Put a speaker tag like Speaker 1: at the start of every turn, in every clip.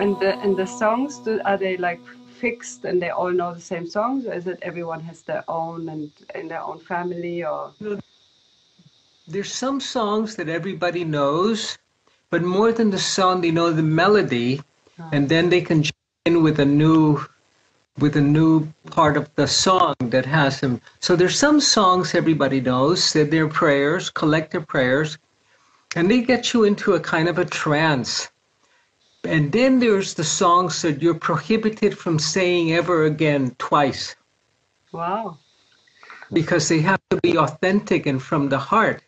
Speaker 1: And the songs, are they like fixed and they all know the same songs, or is it everyone has their own and in their own family, or?
Speaker 2: There's some songs that everybody knows, but more than the song, they know the melody, and then they can join in with a new part of the song that has them. So there's some songs everybody knows, that they're prayers, collective prayers, and they get you into a kind of a trance. And then there's the songs that you're prohibited from saying ever again twice.
Speaker 1: Wow.
Speaker 2: Because they have to be authentic and from the heart.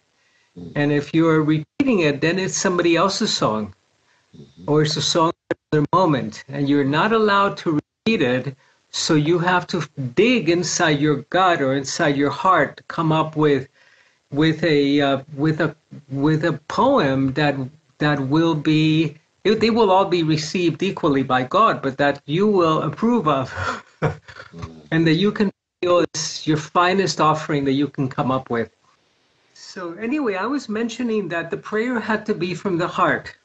Speaker 2: And if you're repeating it, then it's somebody else's song, or it's a song at another moment, and you're not allowed to repeat it. So you have to dig inside your gut or inside your heart to come up with a poem that will be. They will all be received equally by God, but that you will approve of, and that you can feel it's your finest offering that you can come up with. So anyway, I was mentioning that the prayer had to be from the heart.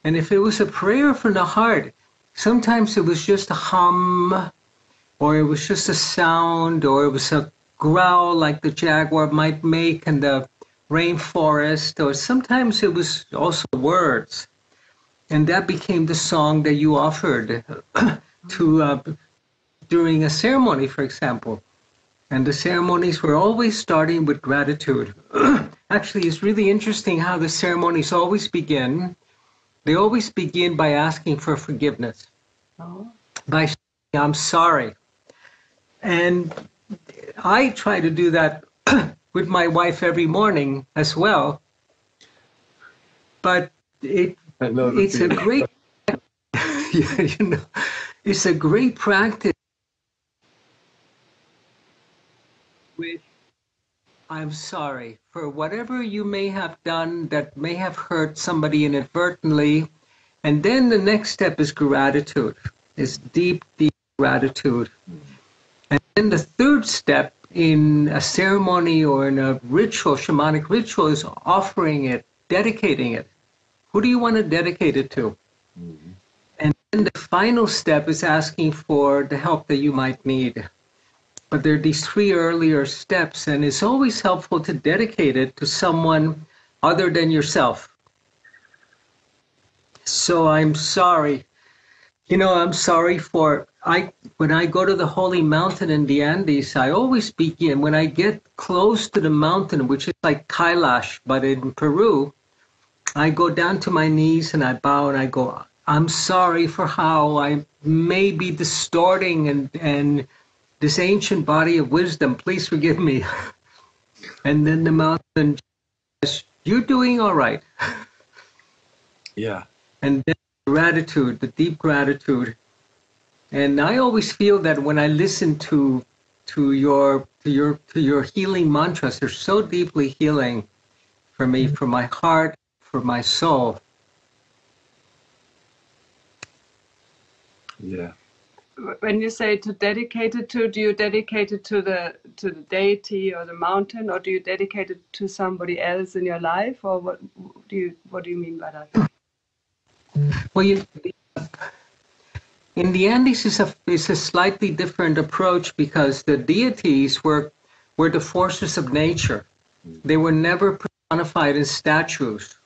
Speaker 2: And if it was a prayer from the heart, sometimes it was just a hum, or it was just a sound, or it was a growl like the jaguar might make in the rainforest, or sometimes it was also words. And that became the song that you offered to during a ceremony, for example. And the ceremonies were always starting with gratitude. Actually, it's really interesting how the ceremonies always begin. They always begin by asking for forgiveness.
Speaker 1: Oh.
Speaker 2: By saying, I'm sorry. And I try to do that with my wife every morning as well. But it's a great, it's a great practice with I'm sorry for whatever you may have done that may have hurt somebody inadvertently. And then the next step is gratitude, is deep, deep gratitude. And then the third step in a ceremony or in a ritual, shamanic ritual, is offering it, dedicating it. Who do you want to dedicate it to? Mm-hmm. And then the final step is asking for the help that you might need. But there are these three earlier steps, and it's always helpful to dedicate it to someone other than yourself. So I'm sorry. I'm sorry when I go to the holy mountain in the Andes, I always begin, when I get close to the mountain, which is like Kailash, but in Peru, I go down to my knees and I bow and I go, I'm sorry for how I may be distorting and this ancient body of wisdom, please forgive me. And then the mountain says, you're doing all right.
Speaker 3: Yeah.
Speaker 2: And then gratitude, the deep gratitude. And I always feel that when I listen to your healing mantras, they're so deeply healing for me, for my heart, for my soul.
Speaker 3: Yeah.
Speaker 1: When you say to dedicate it to, do you dedicate it to the deity or the mountain, or do you dedicate it to somebody else in your life, or what do you mean by that?
Speaker 2: Well, in the Andes is a slightly different approach, because the deities were the forces of nature. They were never personified as statues.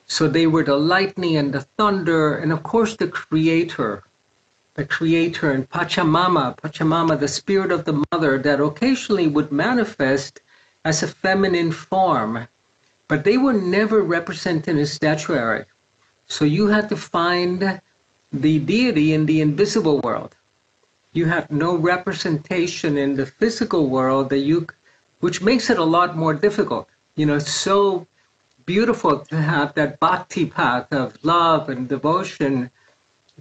Speaker 2: So they were the lightning and the thunder, and of course the creator and Pachamama, the spirit of the mother, that occasionally would manifest as a feminine form, but they were never represented in statuary. So you had to find the deity in the invisible world. You have no representation in the physical world which makes it a lot more difficult. It's so beautiful to have that bhakti path of love and devotion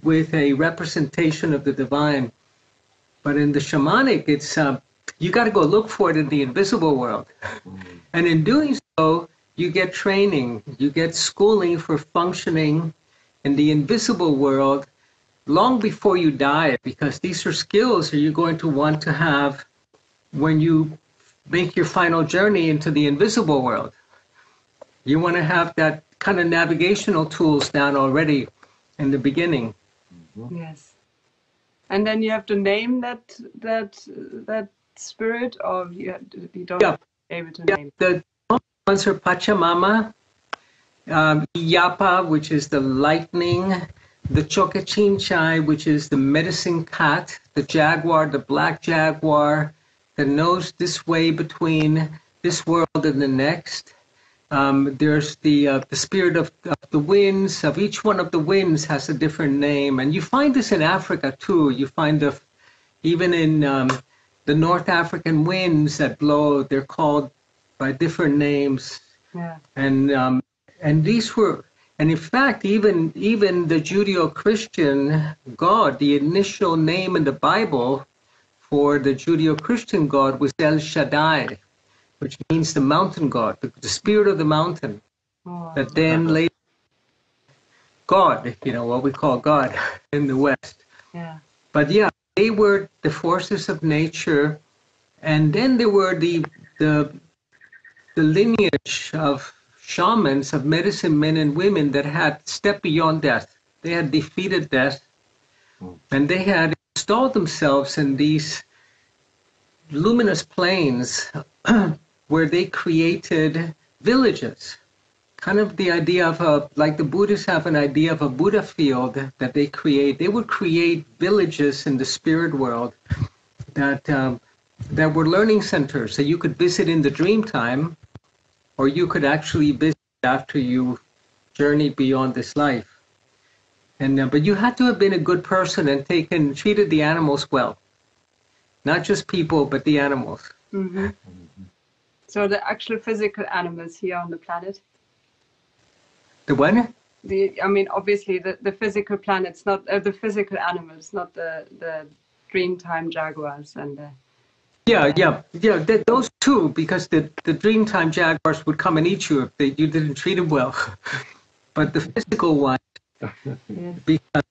Speaker 2: with a representation of the divine. But in the shamanic, it's you got to go look for it in the invisible world. And in doing so, you get training, you get schooling for functioning in the invisible world long before you die, because these are skills that you're going to want to have when you make your final journey into the invisible world. You want to have that kind of navigational tools down already in the beginning.
Speaker 1: Yes. And then you have to name that spirit, or you don't
Speaker 2: Yeah.
Speaker 1: be able to
Speaker 2: Yeah,
Speaker 1: name.
Speaker 2: the ones are Pachamama, Yapa, which is the lightning, the Chokachinchay, which is the medicine cat, the jaguar, the black jaguar, that knows this way between this world and the next. There's the spirit of the winds. Of each one of the winds has a different name, and you find this in Africa too. You find even in the North African winds that blow. They're called by different names.
Speaker 1: Yeah.
Speaker 2: And these were, and in fact, even the Judeo-Christian God, the initial name in the Bible for the Judeo-Christian God was El Shaddai, which means the mountain god, the spirit of the mountain.
Speaker 1: Oh,
Speaker 2: That then later God, what we call God in the West.
Speaker 1: yeah.
Speaker 2: But yeah, they were the forces of nature, and then there were the lineage of shamans, of medicine men and women that had stepped beyond death. They had defeated death, and they had installed themselves in these luminous plains where they created villages. Kind of the idea of like the Buddhists have an idea of a Buddha field that they create. They would create villages in the spirit world that were learning centers that you could visit in the dream time, or you could actually visit after you journeyed beyond this life. And but you had to have been a good person and treated the animals well, not just people, but the animals.
Speaker 1: Mm-hmm. So the actual physical animals here on the planet.
Speaker 2: The one?
Speaker 1: I mean, obviously the physical planets, not the physical animals, not the Dreamtime jaguars and the.
Speaker 2: Yeah. Those two, because the Dreamtime jaguars would come and eat you if you didn't treat them well. But the physical ones,
Speaker 1: Yes.
Speaker 2: because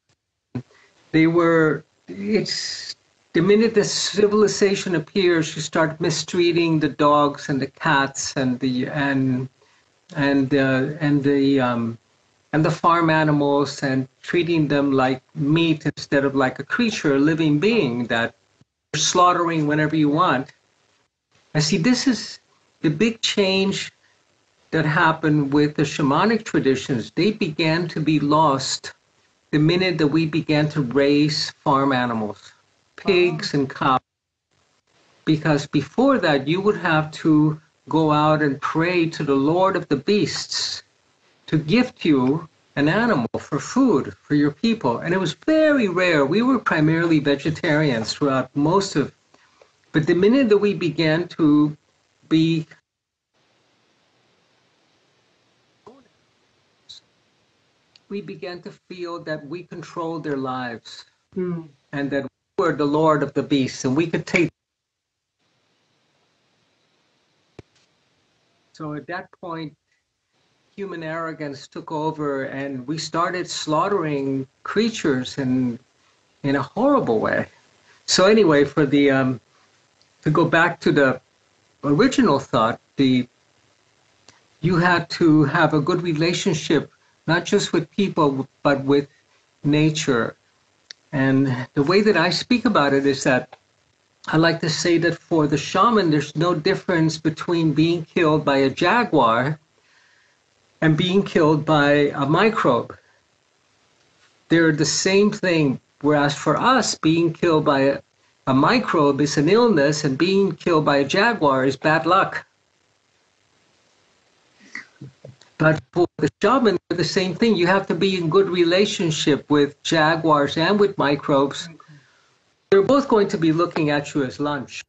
Speaker 2: they were, it's the minute the civilization appears, you start mistreating the dogs and the cats and the farm animals and treating them like meat instead of like a creature, a living being that you're slaughtering whenever you want. I see this is the big change that happened with the shamanic traditions. They began to be lost the minute that we began to raise farm animals, pigs and cows. Because before that, you would have to go out and pray to the Lord of the beasts to gift you an animal for food for your people. And it was very rare. We were primarily vegetarians throughout most of, but the minute that we began to be, we began to feel that we controlled their lives and that we were the Lord of the beasts and we could take. So at that point, human arrogance took over and we started slaughtering creatures in a horrible way. So anyway, for the to go back to the original thought, you had to have a good relationship, not just with people, but with nature. And the way that I speak about it is that I like to say that for the shaman, there's no difference between being killed by a jaguar and being killed by a microbe. They're the same thing, whereas for us, being killed by a microbe is an illness and being killed by a jaguar is bad luck. But for the shaman, the same thing. You have to be in good relationship with jaguars and with microbes. They're both going to be looking at you as lunch.